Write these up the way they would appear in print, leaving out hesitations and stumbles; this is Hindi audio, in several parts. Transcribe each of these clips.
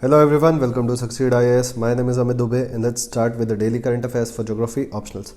Hello everyone, welcome to Succeed IAS. My name is Amit Dubey and let's start with the daily current affairs for geography optionals.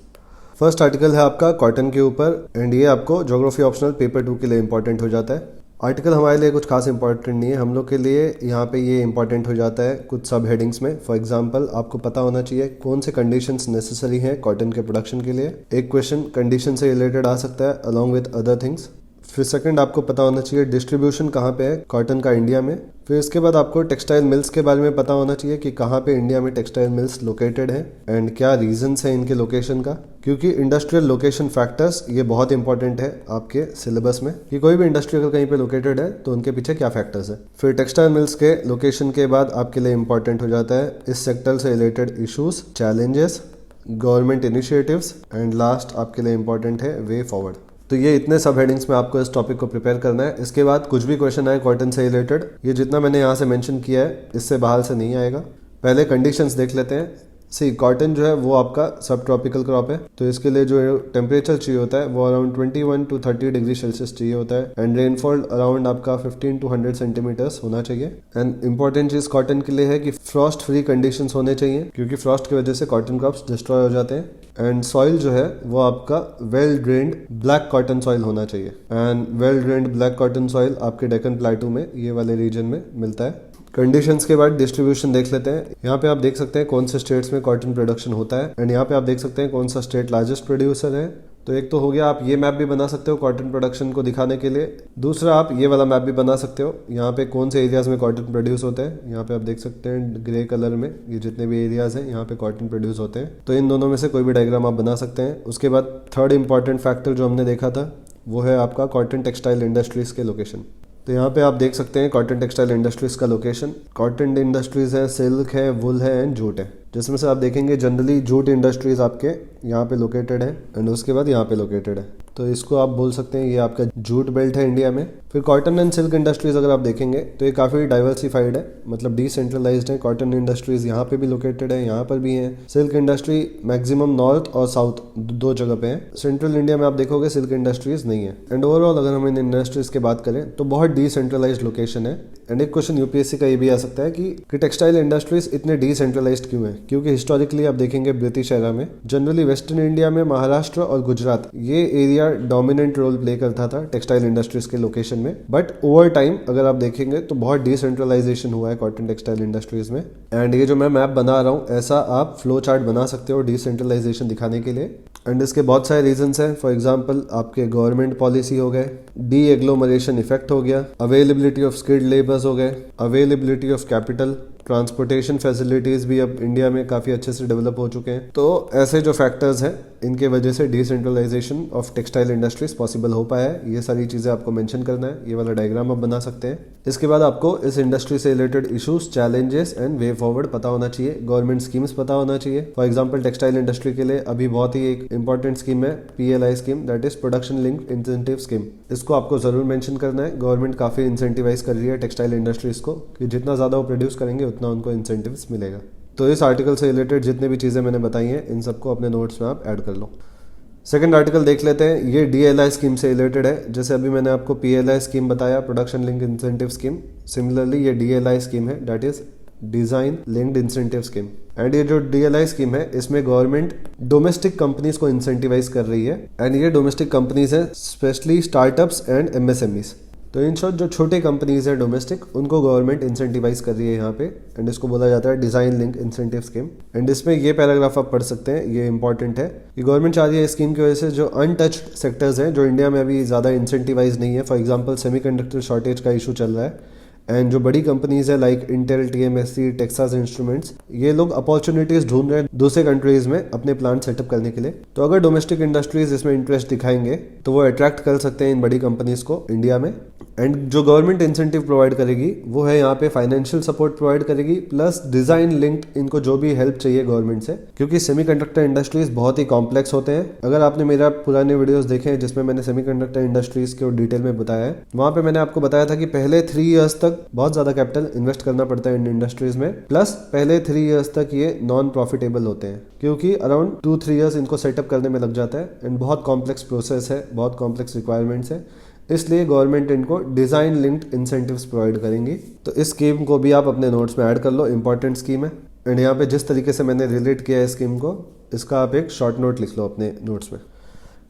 First article है आपका कॉटन के ऊपर एंड ये आपको ज्योग्राफी ऑप्शनल पेपर 2 के लिए इंपॉर्टेंट हो जाता है। आर्टिकल हमारे लिए कुछ खास इंपॉर्टेंट नहीं है, हम लोग के लिए यहाँ पे ये इंपॉर्टेंट हो जाता है कुछ सब हेडिंग्स में। फॉर एग्जांपल आपको पता होना चाहिए कौन से कंडीशंस नेसेसरी हैं कॉटन के प्रोडक्शन के लिए। एक क्वेश्चन कंडीशन से रिलेटेड आ सकता है अलॉन्ग विद अदर थिंग्स। फिर सेकंड आपको पता होना चाहिए डिस्ट्रीब्यूशन कहाँ पे है कॉटन का इंडिया में। फिर इसके बाद आपको टेक्सटाइल मिल्स के बारे में पता होना चाहिए कि कहाँ पे इंडिया में टेक्सटाइल मिल्स लोकेटेड है एंड क्या रीजंस है इनके लोकेशन का, क्योंकि इंडस्ट्रियल लोकेशन फैक्टर्स ये बहुत इंपॉर्टेंट है आपके सिलेबस में कि कोई भी इंडस्ट्री अगर कहीं पे लोकेटेड है तो उनके पीछे क्या फैक्टर्स है। फिर टेक्सटाइल मिल्स के लोकेशन के बाद आपके लिए इंपॉर्टेंट हो जाता है इस सेक्टर से related issues, challenges, government initiatives and last आपके लिए इंपॉर्टेंट है वे फॉरवर्ड। तो ये इतने सब हेडिंग्स में आपको इस टॉपिक को प्रिपेयर करना है। इसके बाद कुछ भी क्वेश्चन आए कॉटन से रिलेटेड, ये जितना मैंने यहाँ से मेंशन किया है इससे बाहर से नहीं आएगा। पहले कंडीशंस देख लेते हैं। सी कॉटन जो है वो आपका सब ट्रॉपिकल क्रॉप है, तो इसके लिए जो टेम्परेचर चाहिए होता है वो अराउंड 21 to 30 डिग्री सेल्सियस चाहिए होता है एंड रेनफॉल अराउंड आपका 15 to 100 सेंटीमीटर्स होना चाहिए। एंड इंपॉर्टेंट चीज कॉटन के लिए है कि फ्रॉस्ट फ्री कंडीशंस होने चाहिए, क्योंकि फ्रॉस्ट की वजह से कॉटन क्रॉप्स डिस्ट्रॉय हो जाते हैं। एंड सॉइल जो है वो आपका well drained black cotton soil होना चाहिए and well drained black cotton soil आपके डेक्कन प्लेटू में ये वाले रीजन में मिलता है। कंडीशंस के बाद डिस्ट्रीब्यूशन देख लेते हैं। यहाँ पे आप देख सकते हैं कौन से स्टेट्स में कॉटन प्रोडक्शन होता है एंड यहाँ पे आप देख सकते हैं कौन सा स्टेट लार्जेस्ट प्रोड्यूसर है। तो एक तो हो गया, आप ये मैप भी बना सकते हो कॉटन प्रोडक्शन को दिखाने के लिए। दूसरा आप ये वाला मैप भी बना सकते हो, यहाँ पे कौन से एरियाज में कॉटन प्रोड्यूस होते हैं। यहाँ पे आप देख सकते हैं ग्रे कलर में ये जितने भी एरियाज हैं यहाँ पे कॉटन प्रोड्यूस होते हैं। तो इन दोनों में से कोई भी डायग्राम आप बना सकते हैं। उसके बाद थर्ड इंपॉर्टेंट फैक्टर जो हमने देखा था वो है आपका कॉटन टेक्सटाइल इंडस्ट्रीज के लोकेशन। तो यहाँ पे आप देख सकते हैं कॉटन टेक्सटाइल इंडस्ट्रीज का लोकेशन। कॉटन इंडस्ट्रीज है, सिल्क है, वुल है एंड जूट है, जिसमें से आप देखेंगे जनरली जूट इंडस्ट्रीज आपके यहाँ पे लोकेटेड है एंड उसके बाद यहाँ पे लोकेटेड है। तो इसको आप बोल सकते हैं ये आपका जूट बेल्ट है इंडिया में। फिर कॉटन एंड सिल्क इंडस्ट्रीज अगर आप देखेंगे तो ये काफ़ी डाइवर्सिफाइड है, मतलब डिसेंट्रलाइज्ड है। कॉटन इंडस्ट्रीज यहाँ पे भी लोकेटेड है, यहाँ पर भी है। सिल्क इंडस्ट्री मैक्सिमम नॉर्थ और साउथ दो जगह पे है। सेंट्रल इंडिया में आप देखोगे सिल्क इंडस्ट्रीज नहीं है। एंड ओवरऑल अगर हम इन इंडस्ट्रीज की बात करें तो बहुत डिसेंट्रलाइज्ड लोकेशन है। एंड एक क्वेश्चन यूपीएससी का ये भी आ सकता है कि टेक्सटाइल इंडस्ट्रीज इतने डिसेंट्रलाइज्ड क्यों है, क्योंकि हिस्टोरिकली आप देखेंगे ब्रिटिश एरा में जनरली वेस्टर्न इंडिया में महाराष्ट्र और गुजरात ये एरिया डोमिनेंट रोल प्ले करता था टेक्सटाइल इंडस्ट्रीज के लोकेशन में। बट ओवर टाइम अगर आप देखेंगे तो बहुत डिसेंट्रलाइजेशन हुआ है कॉटन टेक्सटाइल इंडस्ट्रीज में। एंड ये जो मैं मैप बना रहा हूँ ऐसा आप फ्लो चार्ट बना सकते हो डिसेंट्रलाइजेशन दिखाने के लिए। एंड इसके बहुत सारे रीजंस हैं। फॉर एग्जांपल आपके गवर्नमेंट पॉलिसी हो गए, डी एग्लोमरेशन इफेक्ट हो गया, अवेलेबिलिटी ऑफ स्किल्ड लेबर्स हो गए, availability of capital, transportation facilities भी अब इंडिया में काफ़ी अच्छे से डेवलप हो चुके हैं। तो ऐसे जो फैक्टर्स हैं इनके वजह से decentralisation of textile industries possible हो पाया है। ये सारी चीज़ें आपको मेंशन करना है, ये वाला डायग्राम आप बना सकते हैं। इसके बाद आपको इस इंडस्ट्री से related issues, challenges and way forward पता होना चाहिए। गवर्नमेंट स्कीम्स पता होना चाहिए। फॉर एग्जाम्पल टेक्सटाइल इंडस्ट्री के लिए अभी बहुत ही एक इंपॉर्टेंट स्कीम है PLI scheme, that is production linked incentive scheme. इसको आपको जरूर मेंशन करना है। गवर्नमेंट काफ़ी इंसेंटिवाइज कर रही है टेक्सटाइल इंडस्ट्रीज को कि जितना ज़्यादा वो प्रोड्यूस करेंगे उतना उनको इंसेंटिव मिलेगा। तो इस आर्टिकल से रिलेटेड जितने भी चीज़ें मैंने बताई हैं इन सबको अपने नोट्स में आप ऐड कर लो। सेकंड आर्टिकल देख लेते हैं, ये DLI स्कीम से रिलेटेड है। जैसे अभी मैंने आपको PLI स्कीम बताया, production link incentive scheme, similarly ये DLI स्कीम है, that is design linked incentive scheme. And ये जो DLI स्कीम है इसमें गवर्नमेंट डोमेस्टिक कंपनीज को इंसेंटिवाइज कर रही है एंड ये डोमेस्टिक कंपनीज हैं स्पेशली स्टार्टअप्स एंड MSMEs। तो इन शॉर्ट जो छोटे कंपनीज है डोमेस्टिक उनको गवर्नमेंट इंसेंटिवाइज कर रही है यहाँ पे एंड इसको बोला जाता है design link incentive scheme. And इसमें ये पैराग्राफ आप पढ़ सकते हैं, ये इंपॉर्टेंट है कि गवर्नमेंट चाह रही है इस स्कीम की वजह से जो अनटच्ड सेक्टर्स हैं जो इंडिया में अभी ज़्यादा इंसेंटिवाइज नहीं है, फॉर एग्जाम्पल सेमीकंडक्टर शॉर्टेज का इशू चल रहा है एंड जो बड़ी कंपनीज है like Intel, TMSC, Texas instruments, ये लोग अपॉर्चुनिटीज ढूंढ रहे हैं दूसरे कंट्रीज में अपने प्लांट सेटअप करने के लिए। तो अगर डोमेस्टिक इंडस्ट्रीज इसमें इंटरेस्ट दिखाएंगे तो वो अट्रैक्ट कर सकते हैं इन बड़ी कंपनीज को इंडिया में। एंड जो गवर्नमेंट इंसेंटिव प्रोवाइड करेगी वो है यहाँ पे फाइनेंशियल सपोर्ट प्रोवाइड करेगी प्लस डिजाइन लिंक्ड इनको जो भी हेल्प चाहिए गवर्नमेंट से, क्योंकि सेमीकंडक्टर इंडस्ट्रीज बहुत ही कॉम्प्लेक्स होते हैं। अगर आपने मेरा पुराने वीडियोस देखे हैं जिसमें मैंने सेमीकंडक्टर इंडस्ट्रीज को डिटेल में बताया है, वहां पे मैंने आपको बताया था कि पहले 3 इयर्स तक बहुत ज्यादा कैपिटल इन्वेस्ट करना पड़ता है इन इंडस्ट्रीज में, प्लस पहले 3 इयर्स तक ये नॉन प्रॉफिटेबल होते हैं क्योंकि अराउंड 2-3 इयर्स इनको सेटअप करने में लग जाता है एंड बहुत कॉम्प्लेक्स प्रोसेस है, बहुत कॉम्प्लेक्स रिक्वायरमेंट्स है इसलिए गवर्नमेंट इनको डिज़ाइन लिंक्ड इंसेंटिव्स प्रोवाइड करेंगी। तो इस स्कीम को भी आप अपने नोट्स में ऐड कर लो, इंपॉर्टेंट स्कीम है। एंड यहाँ पे जिस तरीके से मैंने रिलेट किया है स्कीम को, इसका आप एक शॉर्ट नोट लिख लो अपने नोट्स में।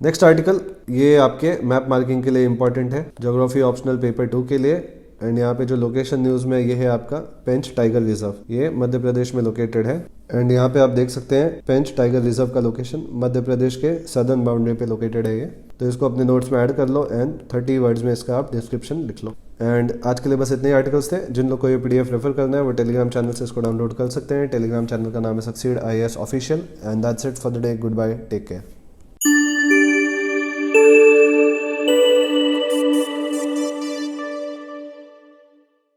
नेक्स्ट आर्टिकल, ये आपके मैप मार्किंग के लिए इंपॉर्टेंट है, ज्योग्राफी ऑप्शनल पेपर 2 के लिए। एंड यहाँ पे जो लोकेशन न्यूज़ में ये है आपका पेंच टाइगर रिजर्व, ये मध्य प्रदेश में लोकेटेड है। एंड यहाँ पे आप देख सकते हैं पेंच टाइगर रिजर्व का लोकेशन मध्य प्रदेश के सदर्न बाउंड्री पे लोकेटेड है ये। तो इसको अपने नोट्स में ऐड कर लो एंड 30 वर्ड्स में इसका आप डिस्क्रिप्शन लिख लो। एंड आज के लिए बस इतने ही आर्टिकल्स थे। जिन लोग को ये PDF रेफर करना है वो टेलीग्राम चैनल से इसको डाउनलोड कर सकते हैं। टेलीग्राम चैनल का नाम है succeed IAS official. And that's it for the day. Goodbye, take care.